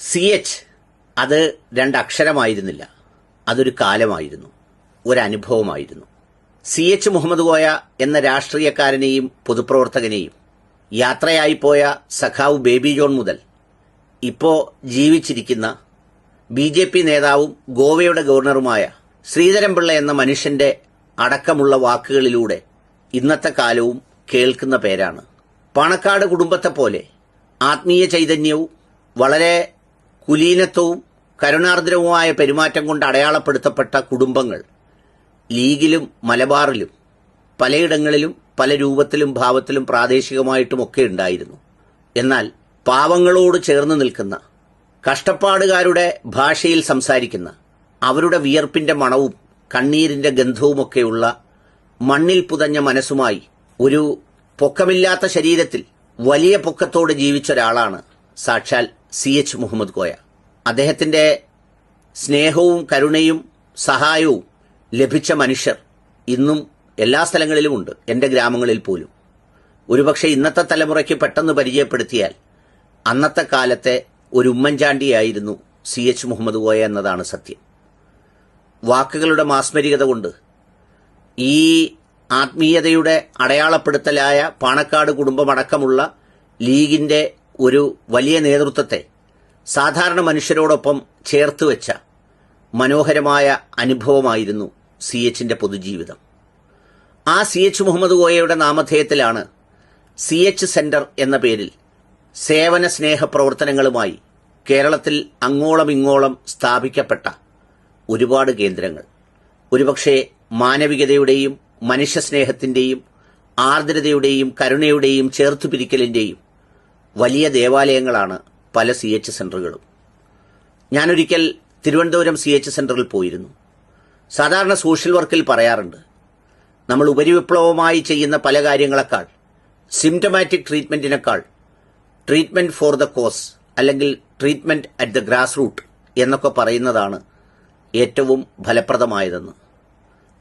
CH അത് രണ്ടക്ഷരമായിരുന്നില്ല, അതൊരു കാലമായിരുന്നു, ഒരനുഭവമായിരുന്നു. CH മുഹമ്മദ് കോയ എന്ന രാഷ്ട്രീയക്കാരനെയും പൊതുപ്രവർത്തകനെയും യാത്രയായി പോയ സഖാവ് ബേബി ജോൺ മുതൽ ഇപ്പോൾ ജീവിച്ചിരിക്കുന്ന BJP നേതാവും ഗോവയുടെ ഗവർണറുമായ ശ്രീധരൻപിള്ള എന്ന മനുഷ്യന്റെ അടക്കമുള്ള വാക്കുകളിലൂടെ ഇന്നത്തെ കാലവും കേൾക്കുന്ന പേരാണ്. പാണക്കാട് കുടുംബത്തെപ്പോലെ ആത്മീയ ചൈതന്യവും വളരെ കുലീനത്വവും കരുണാർദ്രവുമായ പെരുമാറ്റം കൊണ്ട് അടയാളപ്പെടുത്തപ്പെട്ട കുടുംബങ്ങൾ ലീഗിലും മലബാറിലും പലയിടങ്ങളിലും പല രൂപത്തിലും ഭാവത്തിലും പ്രാദേശികമായിട്ടുമൊക്കെ ഉണ്ടായിരുന്നു. എന്നാൽ പാവങ്ങളോട് ചേർന്ന് നിൽക്കുന്ന, കഷ്ടപ്പാടുകാരുടെ ഭാഷയിൽ സംസാരിക്കുന്ന, അവരുടെ വിയർപ്പിന്റെ മണവും കണ്ണീരിന്റെ ഗന്ധവുമൊക്കെയുള്ള മണ്ണിൽ പുതഞ്ഞ മനസ്സുമായി ഒരു പൊക്കമില്ലാത്ത ശരീരത്തിൽ വലിയ പൊക്കത്തോടെ ജീവിച്ചൊരാളാണ് സാക്ഷാൽ CH മുഹമ്മദ് കോയ. അദ്ദേഹത്തിന്റെ സ്നേഹവും കരുണയും സഹായവും ലഭിച്ച മനുഷ്യർ ഇന്നും എല്ലാ സ്ഥലങ്ങളിലുമുണ്ട്, എന്റെ ഗ്രാമങ്ങളിൽ പോലും. ഒരുപക്ഷെ ഇന്നത്തെ തലമുറയ്ക്ക് പെട്ടെന്ന് പരിചയപ്പെടുത്തിയാൽ അന്നത്തെ കാലത്തെ ഒരു ഉമ്മൻചാണ്ടിയായിരുന്നു CH മുഹമ്മദ് കോയ എന്നതാണ് സത്യം. വാക്കുകളുടെ മാസ്മരികത കൊണ്ട് ഈ ആത്മീയതയുടെ അടയാളപ്പെടുത്തലായ പാണക്കാട് കുടുംബമടക്കമുള്ള ലീഗിന്റെ ഒരു വലിയ നേതൃത്വത്തെ സാധാരണ മനുഷ്യരോടൊപ്പം ചേർത്ത് വെച്ച മനോഹരമായ അനുഭവമായിരുന്നു CHന്റെ പൊതുജീവിതം. ആ CH മുഹമ്മദ് കോയയുടെ നാമധേയത്തിലാണ് CH സെന്റർ എന്ന പേരിൽ സേവന സ്നേഹ പ്രവർത്തനങ്ങളുമായി കേരളത്തിൽ അങ്ങോളം ഇങ്ങോളം സ്ഥാപിക്കപ്പെട്ട ഒരുപാട് കേന്ദ്രങ്ങൾ. ഒരുപക്ഷെ മാനവികതയുടെയും മനുഷ്യസ്നേഹത്തിന്റെയും ആർദ്രതയുടെയും കരുണയുടെയും ചേർത്തുപിരിക്കലിന്റെയും വലിയ ദേവാലയങ്ങളാണ് പല CH സെന്ററുകളും. ഞാനൊരിക്കൽ തിരുവനന്തപുരം CH സെന്ററിൽ പോയിരുന്നു. സാധാരണ സോഷ്യൽ വർക്കിൽ പറയാറുണ്ട്, നമ്മൾ ഉപരിവിപ്ലവമായി ചെയ്യുന്ന പല കാര്യങ്ങളെക്കാൾ, സിംറ്റമാറ്റിക് ട്രീറ്റ്മെന്റിനേക്കാൾ ട്രീറ്റ്മെന്റ് ഫോർ ദ കോസ് അല്ലെങ്കിൽ treatment at the grass root എന്നൊക്കെ പറയുന്നതാണ് ഏറ്റവും ഫലപ്രദമായതെന്ന്.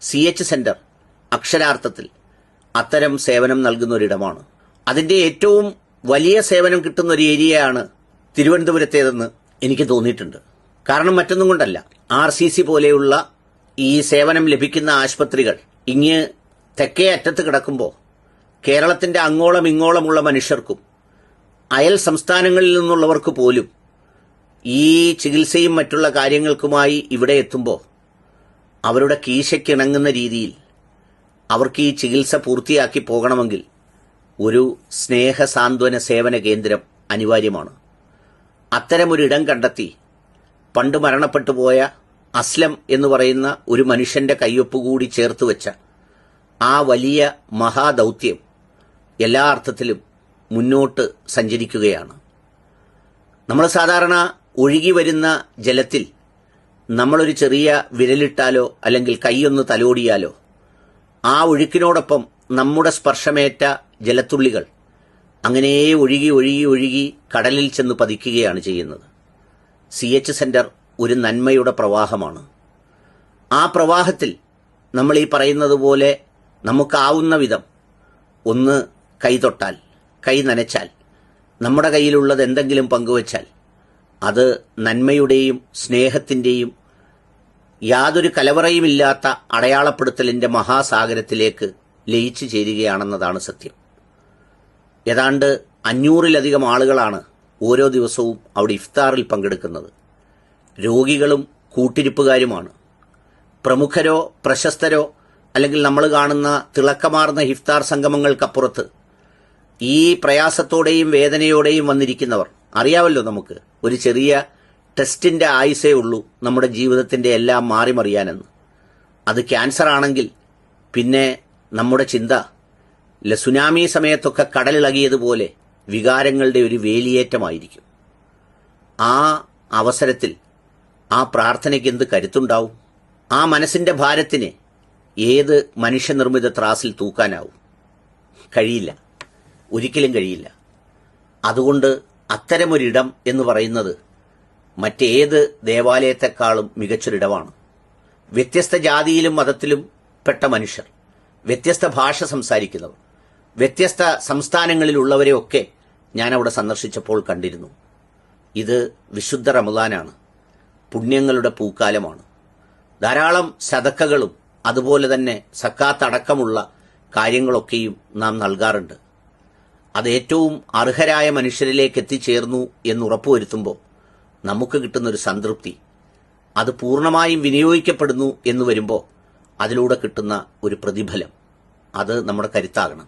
CH സെന്റർ അക്ഷരാർത്ഥത്തിൽ അത്തരം സേവനം നൽകുന്ന ഒരിടമാണ്. അതിന്റെ ഏറ്റവും വലിയ സേവനം കിട്ടുന്ന ഒരു ഏരിയയാണ് തിരുവനന്തപുരത്തേതെന്ന് എനിക്ക് തോന്നിയിട്ടുണ്ട്. കാരണം മറ്റൊന്നും കൊണ്ടല്ല, RCC പോലെയുള്ള ഈ സേവനം ലഭിക്കുന്ന ആശുപത്രികൾ ഇങ്ങ് തെക്കേ അറ്റത്ത് കിടക്കുമ്പോൾ കേരളത്തിന്റെ അങ്ങോളം ഇങ്ങോളമുള്ള മനുഷ്യർക്കും അയൽ സംസ്ഥാനങ്ങളിൽ നിന്നുള്ളവർക്ക് പോലും ഈ ചികിത്സയും മറ്റുള്ള കാര്യങ്ങൾക്കുമായി ഇവിടെ എത്തുമ്പോൾ അവരുടെ കീശയ്ക്കിണങ്ങുന്ന രീതിയിൽ അവർക്ക് ഈ ചികിത്സ പൂർത്തിയാക്കി പോകണമെങ്കിൽ ഒരു സ്നേഹ സാന്ത്വന സേവന കേന്ദ്രം അനിവാര്യമാണ്. അത്തരമൊരിടം കണ്ടെത്തി പണ്ട് മരണപ്പെട്ടു പോയ അസ്ലം എന്ന് പറയുന്ന ഒരു മനുഷ്യന്റെ കയ്യൊപ്പുകൂടി ചേർത്ത് വെച്ച ആ വലിയ മഹാദൌത്യം എല്ലാ അർത്ഥത്തിലും മുന്നോട്ട് സഞ്ചരിക്കുകയാണ്. നമ്മൾ സാധാരണ ഒഴുകി വരുന്ന ജലത്തിൽ നമ്മളൊരു ചെറിയ വിരലിട്ടാലോ അല്ലെങ്കിൽ കൈയൊന്ന് തലോടിയാലോ ആ ഒഴുക്കിനോടൊപ്പം നമ്മുടെ സ്പർശമേറ്റ ജലത്തുള്ളികൾ അങ്ങനെ ഒഴുകി ഒഴുകി ഒഴുകി കടലിൽ ചെന്ന് പതിക്കുകയാണ് ചെയ്യുന്നത്. CH സെന്റർ ഒരു നന്മയുടെ പ്രവാഹമാണ്. ആ പ്രവാഹത്തിൽ നമ്മൾ ഈ പറയുന്നത് പോലെ നമുക്കാവുന്ന വിധം ഒന്ന് കൈ തൊട്ടാൽ, കൈ നനച്ചാൽ, നമ്മുടെ കയ്യിലുള്ളത് എന്തെങ്കിലും പങ്കുവച്ചാൽ അത് നന്മയുടെയും സ്നേഹത്തിന്റെയും യാതൊരു കലവറയുമില്ലാത്ത അടയാളപ്പെടുത്തലിന്റെ മഹാസാഗരത്തിലേക്ക് ലയിച്ചു ചേരുകയാണെന്നതാണ് സത്യം. ഏതാണ്ട് 500-ലധികം ആളുകളാണ് ഓരോ ദിവസവും അവിടെ ഇഫ്താറിൽ പങ്കെടുക്കുന്നത്. രോഗികളും കൂട്ടിരിപ്പുകാരുമാണ്. പ്രമുഖരോ പ്രശസ്തരോ അല്ലെങ്കിൽ നമ്മൾ കാണുന്ന തിളക്കമാർന്ന ഇഫ്താർ സംഗമങ്ങൾക്കപ്പുറത്ത് ഈ പ്രയാസത്തോടെയും വേദനയോടെയും വന്നിരിക്കുന്നവർ, അറിയാമല്ലോ നമുക്ക് ഒരു ചെറിയ ടെസ്റ്റിന്റെ ആയുസേ ഉള്ളൂ നമ്മുടെ ജീവിതത്തിന്റെ എല്ലാം മാറിമറിയാനെന്ന്. അത് ക്യാൻസർ ആണെങ്കിൽ പിന്നെ നമ്മുടെ ചിന്ത സുനാമി സമയത്തൊക്കെ കടലിളകിയതുപോലെ വികാരങ്ങളുടെ ഒരു വേലിയേറ്റമായിരിക്കും. ആ അവസരത്തിൽ ആ പ്രാർത്ഥനയ്ക്ക് എന്ത് കരുത്തുണ്ടാവും? ആ മനസ്സിന്റെ ഭാരത്തിന് ഏത് മനുഷ്യനിർമ്മിത ത്രാസിൽ തൂക്കാനാവും? കഴിയില്ല, ഒരിക്കലും കഴിയില്ല. അതുകൊണ്ട് അത്തരമൊരിടം എന്ന് പറയുന്നത് മറ്റേത് ദേവാലയത്തെക്കാളും മികച്ചൊരിടമാണ്. വ്യത്യസ്ത ജാതിയിലും മതത്തിലും പെട്ട മനുഷ്യർ, വ്യത്യസ്ത ഭാഷ സംസാരിക്കുന്നവർ, വ്യത്യസ്ത സംസ്ഥാനങ്ങളിലുള്ളവരെയൊക്കെ ഞാൻ അവിടെ സന്ദർശിച്ചപ്പോൾ കണ്ടിരുന്നു. ഇത് വിശുദ്ധ റമദാനാണ്, പുണ്യങ്ങളുടെ പൂക്കാലമാണ്. ധാരാളം സദക്കകളും അതുപോലെ തന്നെ സക്കാത്ത് അടക്കമുള്ള കാര്യങ്ങളൊക്കെയും നാം നൽകാറുണ്ട്. അത് ഏറ്റവും അർഹരായ മനുഷ്യരിലേക്ക് എത്തിച്ചേർന്നു എന്ന് ഉറപ്പുവരുത്തുമ്പോൾ നമുക്ക് കിട്ടുന്നൊരു സംതൃപ്തി, അത് പൂർണ്ണമായും വിനിയോഗിക്കപ്പെടുന്നു എന്ന് വരുമ്പോൾ അതിലൂടെ കിട്ടുന്ന ഒരു പ്രതിഫലം, അത് നമ്മുടെ കരുത്താകണം.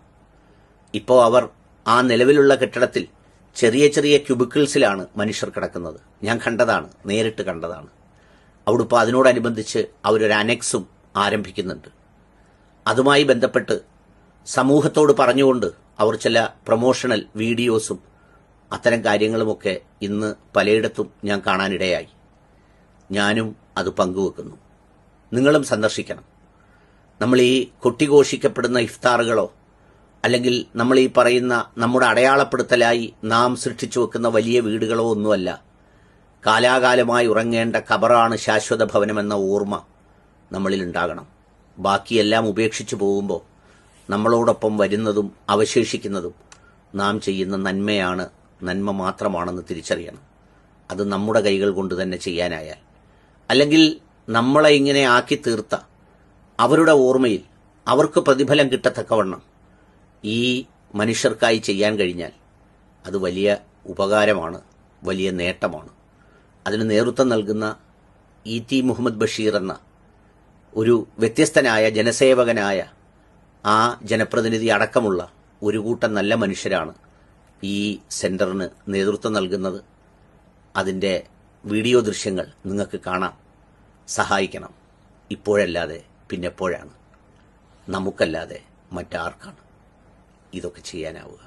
ഇപ്പോൾ അവർ ആ നിലവിലുള്ള കെട്ടിടത്തിൽ ചെറിയ ചെറിയ ക്യൂബിക്കിൾസിലാണ് മനുഷ്യർ കിടക്കുന്നത്. ഞാൻ കണ്ടതാണ്, നേരിട്ട് കണ്ടതാണ്. അവിടെ ഇപ്പോൾ അതിനോടനുബന്ധിച്ച് അവരൊരു അനെക്സും ആരംഭിക്കുന്നുണ്ട്. അതുമായി ബന്ധപ്പെട്ട് സമൂഹത്തോട് പറഞ്ഞുകൊണ്ട് അവർ ചില പ്രൊമോഷണൽ വീഡിയോസും അത്തരം കാര്യങ്ങളുമൊക്കെ ഇന്ന് പലയിടത്തും ഞാൻ കാണാനിടയായി. ഞാനും അത് പങ്കുവെക്കുന്നു. നിങ്ങളും സന്ദർശിക്കണം. നമ്മൾ ഈ കൊട്ടിഘോഷിക്കപ്പെടുന്ന ഇഫ്താറുകളോ അല്ലെങ്കിൽ നമ്മൾ ഈ പറയുന്ന നമ്മുടെ അടയാളപ്പെടുത്തലായി നാം സൃഷ്ടിച്ചു വെക്കുന്ന വലിയ വീടുകളോ ഒന്നുമല്ല. കാലാകാലമായി ഉറങ്ങേണ്ട ഖബറാണ് ശാശ്വത ഭവനമെന്ന ഓർമ്മ നമ്മളിൽ ഉണ്ടാകണം. ബാക്കിയെല്ലാം ഉപേക്ഷിച്ചു പോകുമ്പോൾ നമ്മളോടൊപ്പം വരുന്നതും അവശേഷിക്കുന്നതും നാം ചെയ്യുന്ന നന്മയാണ്, നന്മ മാത്രമാണെന്ന് തിരിച്ചറിയണം. അത് നമ്മുടെ കൈകൾ കൊണ്ട് തന്നെ ചെയ്യാനായാൽ, അല്ലെങ്കിൽ നമ്മളെ ഇങ്ങനെ ആക്കി തീർത്ത അവരുടെ ഓർമ്മയിൽ അവർക്ക് പ്രതിഫലം കിട്ടത്തക്കവണ്ണം ഈ മനുഷ്യർക്കായി ചെയ്യാൻ കഴിഞ്ഞാൽ അത് വലിയ ഉപകാരമാണ്, വലിയ നേട്ടമാണ്. അതിന് നേതൃത്വം നൽകുന്ന ഇ.ടി. മുഹമ്മദ് ബഷീർ എന്ന ഒരു വ്യത്യസ്തനായ ജനസേവകനായ ആ ജനപ്രതിനിധി അടക്കമുള്ള ഒരു കൂട്ടം നല്ല മനുഷ്യരാണ് ഈ സെന്ററിന് നേതൃത്വം നൽകുന്നത്. അതിൻ്റെ വീഡിയോ ദൃശ്യങ്ങൾ നിങ്ങൾക്ക് കാണാം. സഹായിക്കണം. ഇപ്പോഴല്ലാതെ പിന്നെപ്പോഴാണ്? നമുക്കല്ലാതെ മറ്റാർക്കാണ് ഇതൊക്കെ ചെയ്യാനാവുക?